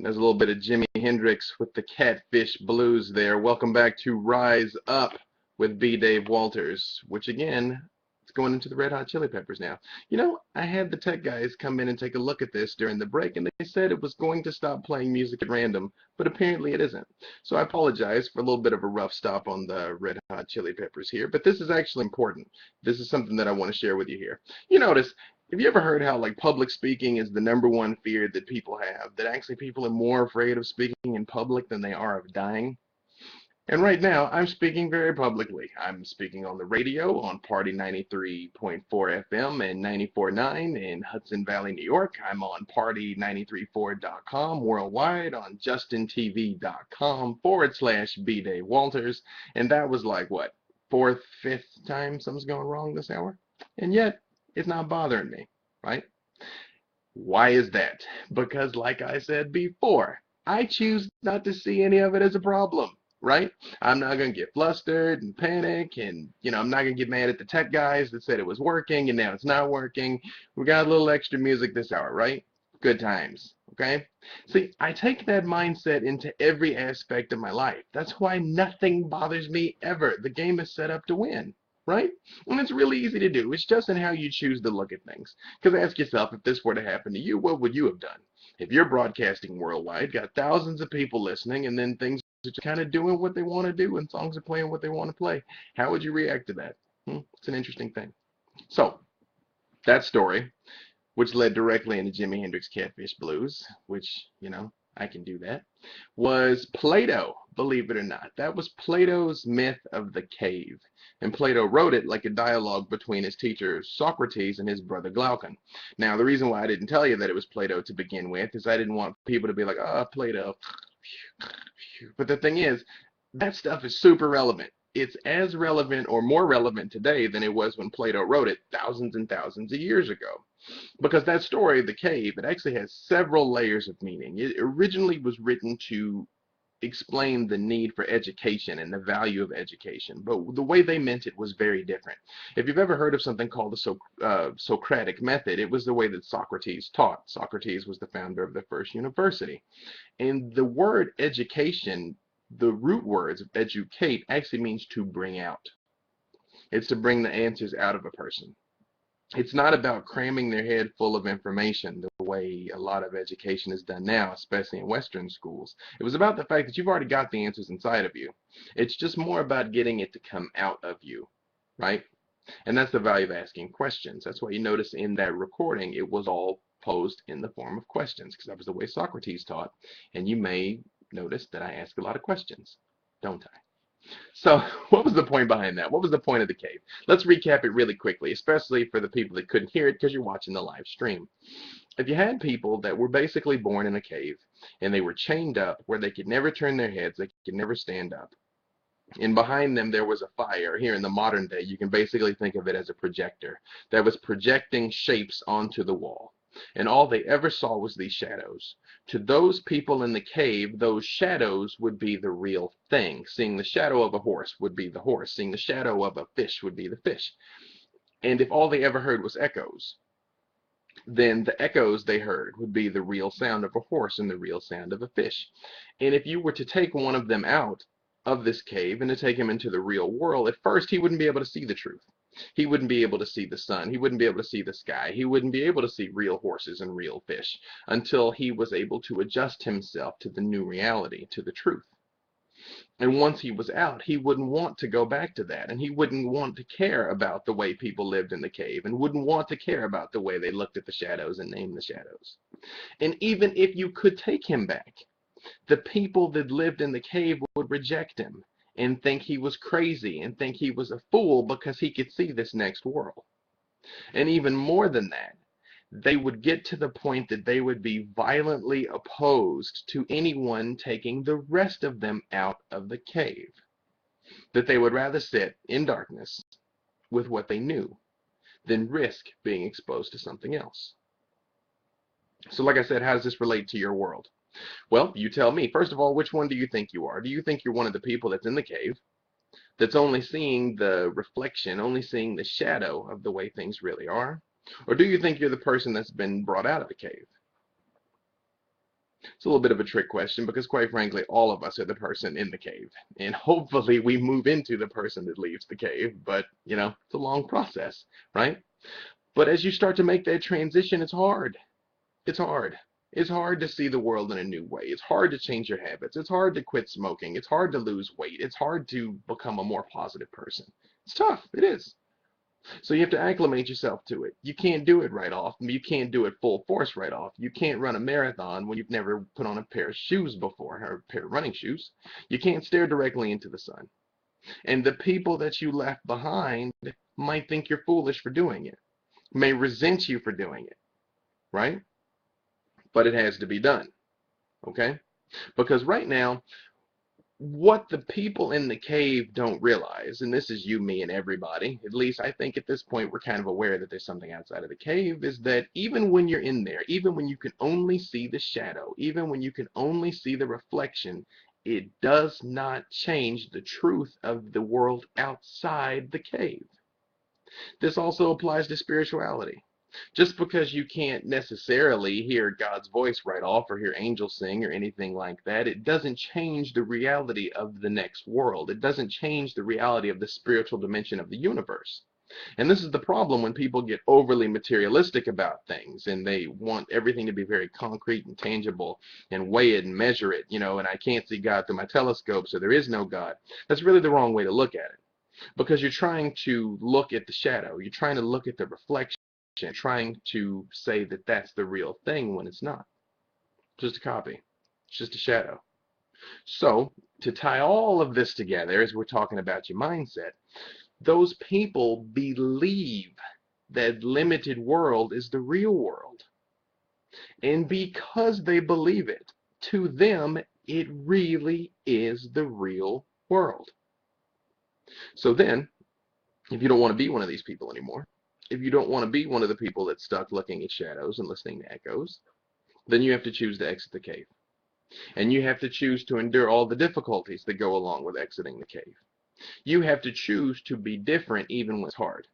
There's a little bit of Jimi Hendrix with the Catfish Blues there. Welcome back to Rise Up with B. Dave Walters, which again, it's going into the Red Hot Chili Peppers now. I had the tech guys come in and take a look at this during the break, and they said it was going to stop playing music at random, but apparently it isn't. So I apologize for a little bit of a rough stop on the Red Hot Chili Peppers here, but this is actually important. This is something that I want to share with you here. You notice, have you ever heard how like public speaking is the number one fear that people have? That actually people are more afraid of speaking in public than they are of dying? And right now, I'm speaking very publicly. I'm speaking on the radio on Party 93.4 FM and 94.9 in Hudson Valley, New York. I'm on Party934.com worldwide, on JustinTV.com/B Dave Walters. And that was like, what, fourth, fifth time something's going wrong this hour? And yet, it's not bothering me, right? Why is that? Because, like I said before, I choose not to see any of it as a problem, right? I'm not going to get flustered and panic, and, I'm not going to get mad at the tech guys that said it was working and now it's not working. We got a little extra music this hour, right? Good times, okay? See, I take that mindset into every aspect of my life. That's why nothing bothers me ever. The game is set up to win. Right? And it's really easy to do. It's just in how you choose to look at things. Because ask yourself, if this were to happen to you, what would you have done? If you're broadcasting worldwide, got thousands of people listening, and then things are just kind of doing what they want to do, and songs are playing what they want to play, how would you react to that? It's an interesting thing. So, that story, which led directly into Jimi Hendrix Catfish Blues, which, I can do that, was Plato, believe it or not. That was Plato's myth of the cave. And Plato wrote it like a dialogue between his teacher Socrates and his brother Glaucon. Now, the reason why I didn't tell you that it was Plato to begin with is I didn't want people to be like, oh, Plato. But the thing is, that stuff is super relevant. It's as relevant or more relevant today than it was when Plato wrote it thousands and thousands of years ago. Because that story, the cave, it actually has several layers of meaning. It originally was written to explain the need for education and the value of education, but the way they meant it was very different. If you've ever heard of something called the Socratic method, it was the way that Socrates taught. Socrates was the founder of the first university. And the word education, the root words of educate, actually means to bring out. It's to bring the answers out of a person. It's not about cramming their head full of information the way a lot of education is done now, especially in Western schools. It was about the fact that you've already got the answers inside of you. It's just more about getting it to come out of you, right? And that's the value of asking questions. That's why you notice in that recording, it was all posed in the form of questions, because that was the way Socrates taught. And you may notice that I ask a lot of questions, don't I? So what was the point behind that? What was the point of the cave? Let's recap it really quickly, especially for the people that couldn't hear it because you're watching the live stream. If you had people that were basically born in a cave and they were chained up where they could never turn their heads, they could never stand up, and behind them there was a fire. Here in the modern day, you can basically think of it as a projector that was projecting shapes onto the wall. And all they ever saw was these shadows. To those people in the cave, those shadows would be the real thing. Seeing the shadow of a horse would be the horse. Seeing the shadow of a fish would be the fish. And if all they ever heard was echoes, then the echoes they heard would be the real sound of a horse and the real sound of a fish. And if you were to take one of them out of this cave and to take him into the real world, at first he wouldn't be able to see the truth. He wouldn't be able to see the sun. He wouldn't be able to see the sky. He wouldn't be able to see real horses and real fish until he was able to adjust himself to the new reality, to the truth. And once he was out, he wouldn't want to go back to that, and he wouldn't want to care about the way people lived in the cave, and wouldn't want to care about the way they looked at the shadows and named the shadows. And even if you could take him back, the people that lived in the cave would reject him and think he was crazy and think he was a fool because he could see this next world. And even more than that, they would get to the point that they would be violently opposed to anyone taking the rest of them out of the cave. That they would rather sit in darkness with what they knew than risk being exposed to something else. So like I said, how does this relate to your world? Well, you tell me. First of all, which one do you think you are? Do you think you're one of the people that's in the cave, that's only seeing the reflection, only seeing the shadow of the way things really are? Or do you think you're the person that's been brought out of the cave? It's a little bit of a trick question because, quite frankly, all of us are the person in the cave. And hopefully we move into the person that leaves the cave. But, it's a long process, right? But as you start to make that transition, it's hard. It's hard. It's hard to see the world in a new way. It's hard to change your habits. It's hard to quit smoking. It's hard to lose weight. It's hard to become a more positive person. It's tough. It is. So you have to acclimate yourself to it. You can't do it right off. You can't do it full force right off. You can't run a marathon when you've never put on a pair of shoes before, or a pair of running shoes. You can't stare directly into the sun. And the people that you left behind might think you're foolish for doing it, may resent you for doing it, right? But it has to be done, okay? Because right now, what the people in the cave don't realize, and this is you, me, and everybody, at least I think at this point we're kind of aware that there's something outside of the cave, is that even when you're in there, even when you can only see the shadow, even when you can only see the reflection, it does not change the truth of the world outside the cave. This also applies to spirituality. Just because you can't necessarily hear God's voice right off or hear angels sing or anything like that, it doesn't change the reality of the next world. It doesn't change the reality of the spiritual dimension of the universe. And this is the problem when people get overly materialistic about things and they want everything to be very concrete and tangible and weigh it and measure it, and I can't see God through my telescope, so there is no God. That's really the wrong way to look at it because you're trying to look at the shadow. You're trying to look at the reflection, trying to say that that's the real thing when it's not. Just a copy. It's just a shadow. So, to tie all of this together, as we're talking about your mindset, those people believe that limited world is the real world. And because they believe it, to them, it really is the real world. So then, if you don't want to be one of these people anymore, if you don't want to be one of the people that's stuck looking at shadows and listening to echoes, then you have to choose to exit the cave. And you have to choose to endure all the difficulties that go along with exiting the cave. You have to choose to be different even when it's hard.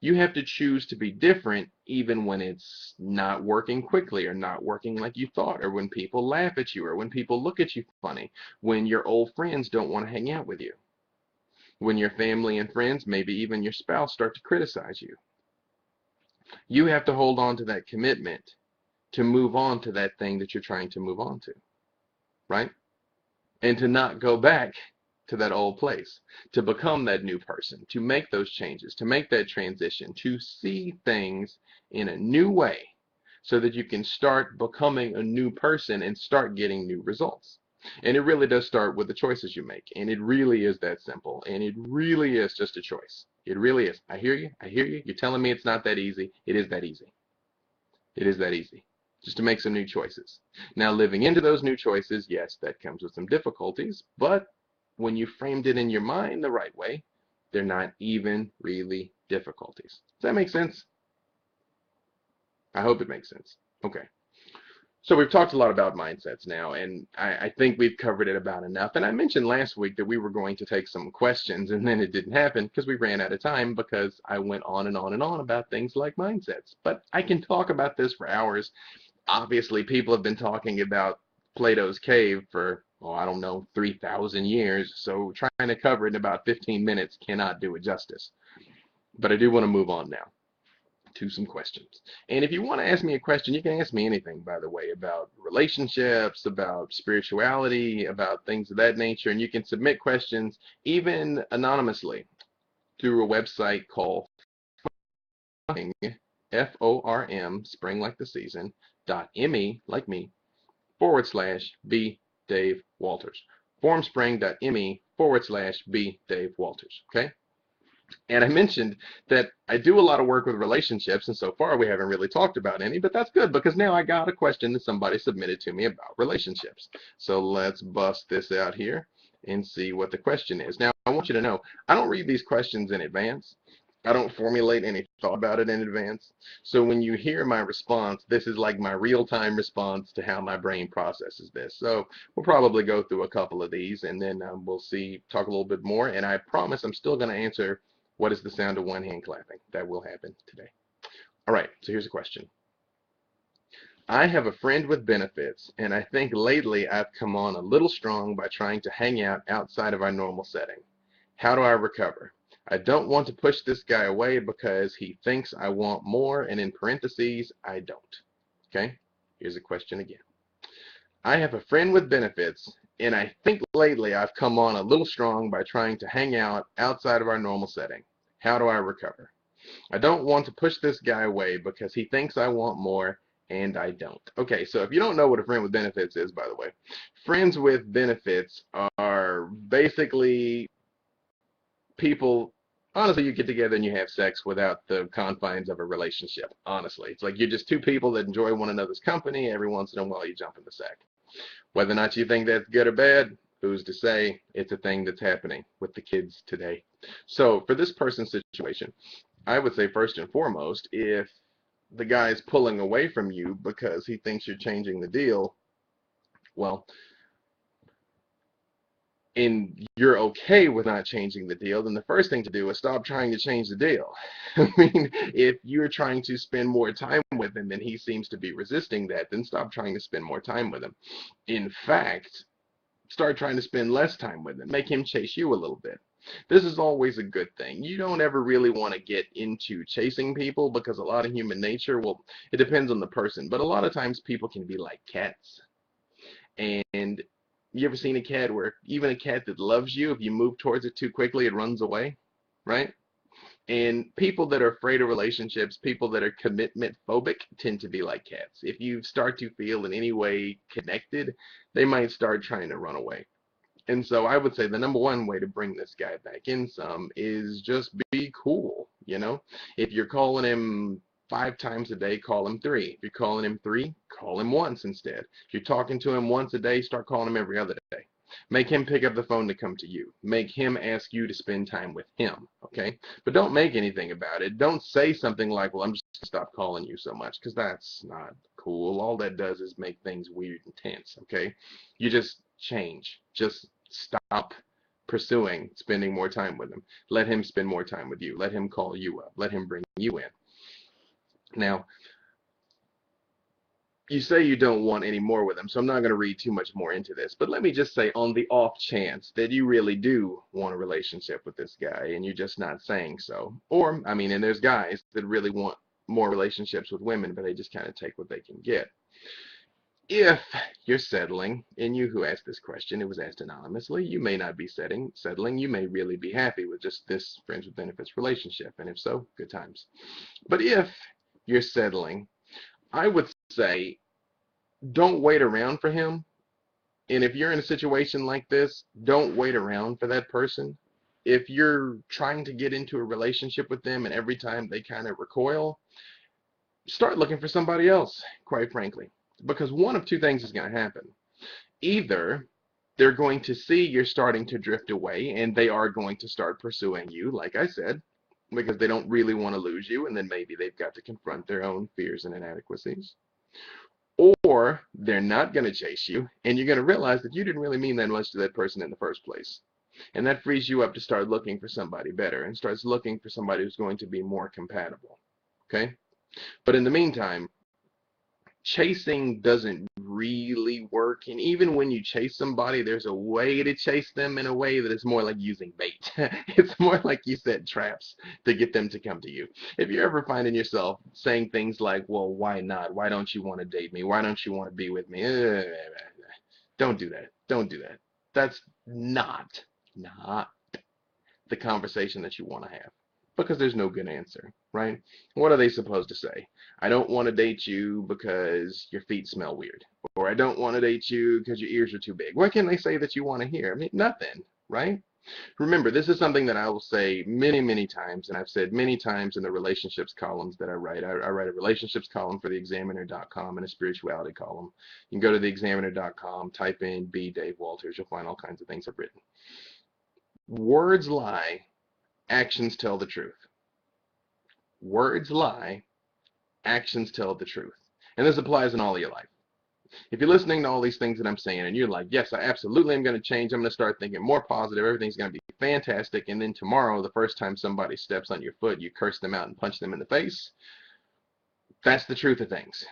You have to choose to be different even when it's not working quickly or not working like you thought, or when people laugh at you, or when people look at you funny, when your old friends don't want to hang out with you, when your family and friends, maybe even your spouse, start to criticize you. You have to hold on to that commitment to move on to that thing that you're trying to move on to, right? And to not go back to that old place, to become that new person, to make those changes, to make that transition, to see things in a new way so that you can start becoming a new person and start getting new results. And it really does start with the choices you make. And it really is that simple. And it really is just a choice. It really is. I hear you. I hear you. You're telling me it's not that easy. It is that easy. It is that easy. Just to make some new choices. Now, living into those new choices, yes, that comes with some difficulties, but when you framed it in your mind the right way, they're not even really difficulties. Does that make sense? I hope it makes sense. Okay. So we've talked a lot about mindsets now, and I think we've covered it about enough. And I mentioned last week that we were going to take some questions, and then it didn't happen because we ran out of time because I went on and on and on about things like mindsets. But I can talk about this for hours. Obviously, people have been talking about Plato's cave for, oh, I don't know, 3,000 years. So trying to cover it in about 15 minutes cannot do it justice. But I do want to move on now to some questions. And if you want to ask me a question, you can ask me anything, by the way, about relationships, about spirituality, about things of that nature. And you can submit questions even anonymously through a website called FORM, spring like the season, .me, like me, /B Dave Walters. Formspring.me /B Dave Walters. Okay? And I mentioned that I do a lot of work with relationships, and so far we haven't really talked about any, but that's good because now I got a question that somebody submitted to me about relationships. So let's bust this out here and see what the question is. Now, I want you to know, I don't read these questions in advance. I don't formulate any thought about it in advance. So when you hear my response, this is like my real-time response to how my brain processes this. So we'll probably go through a couple of these, and then we'll talk a little bit more. And I promise I'm still going to answer what is the sound of one hand clapping. That will happen today. All right, so here's a question. I have a friend with benefits, and I think lately I've come on a little strong by trying to hang out outside of our normal setting. How do I recover? I don't want to push this guy away because he thinks I want more, and in parentheses, I don't. Okay? Here's a question again. I have a friend with benefits, and I think lately I've come on a little strong by trying to hang out outside of our normal setting. How do I recover? I don't want to push this guy away because he thinks I want more and I don't. Okay, so if you don't know what a friend with benefits is, by the way, friends with benefits are basically people, honestly, you get together and you have sex without the confines of a relationship. Honestly, it's like you're just two people that enjoy one another's company. Every once in a while, you jump in the sack. Whether or not you think that's good or bad, who's to say? It's a thing that's happening with the kids today. So for this person's situation, I would say first and foremost, if the guy's pulling away from you because he thinks you're changing the deal, well, and you're okay with not changing the deal, then the first thing to do is stop trying to change the deal. I mean, if you're trying to spend more time with him and he seems to be resisting that, then stop trying to spend more time with him. In fact, start trying to spend less time with him. Make him chase you a little bit. This is always a good thing. You don't ever really want to get into chasing people because a lot of human nature, well, it depends on the person, but a lot of times people can be like cats. And you ever seen a cat where even a cat that loves you, if you move towards it too quickly, it runs away, right? And people that are afraid of relationships, people that are commitment phobic, tend to be like cats. If you start to feel in any way connected, they might start trying to run away. And so I would say the number one way to bring this guy back in some is just be cool, you know? If you're calling him 5 times a day, call him three. If you're calling him three, call him once instead. If you're talking to him once a day, start calling him every other day. Make him pick up the phone to come to you. Make him ask you to spend time with him, okay? But don't make anything about it. Don't say something like, well, I'm just going to stop calling you so much, because that's not cool. All that does is make things weird and tense, okay? You just change. Just stop pursuing spending more time with him. Let him spend more time with you. Let him call you up. Let him bring you in. Now, you say you don't want any more with him, so I'm not going to read too much more into this. But let me just say, on the off chance that you really do want a relationship with this guy and you're just not saying so, or, I mean, and there's guys that really want more relationships with women, but they just kind of take what they can get. If you're settling, and you who asked this question, it was asked anonymously, you may not be settling. You may really be happy with just this friends with benefits relationship, and if so, good times. But if you're settling, I would say don't wait around for him. And if you're in a situation like this, don't wait around for that person. If you're trying to get into a relationship with them and every time they kind of recoil, start looking for somebody else, quite frankly. Because one of two things is going to happen. Either they're going to see you're starting to drift away and they are going to start pursuing you, like I said, because they don't really want to lose you, and then maybe they've got to confront their own fears and inadequacies. Or they're not going to chase you, and you're going to realize that you didn't really mean that much to that person in the first place. And that frees you up to start looking for somebody better and starts looking for somebody who's going to be more compatible. Okay? But in the meantime, chasing doesn't really work. And even when you chase somebody, there's a way to chase them in a way that is more like using bait. It's more like you set traps to get them to come to you. If you're ever finding yourself saying things like, well, why not? Why don't you want to date me? Why don't you want to be with me? Don't do that. Don't do that. That's not the conversation that you want to have, because there's no good answer, right? What are they supposed to say? I don't want to date you because your feet smell weird, or I don't want to date you because your ears are too big. What can they say that you want to hear? I mean, nothing, right? Remember, this is something that I will say many, many times, and I've said many times in the relationships columns that I write. I write a relationships column for theexaminer.com and a spirituality column. You can go to theexaminer.com, type in B. Dave Walters. You'll find all kinds of things I've written. Words lie, actions tell the truth. Words lie, actions tell the truth. And this applies in all of your life. If you're listening to all these things that I'm saying and you're like, yes, I absolutely am going to change, I'm going to start thinking more positive, everything's going to be fantastic, and then tomorrow, the first time somebody steps on your foot, you curse them out and punch them in the face, that's the truth of things,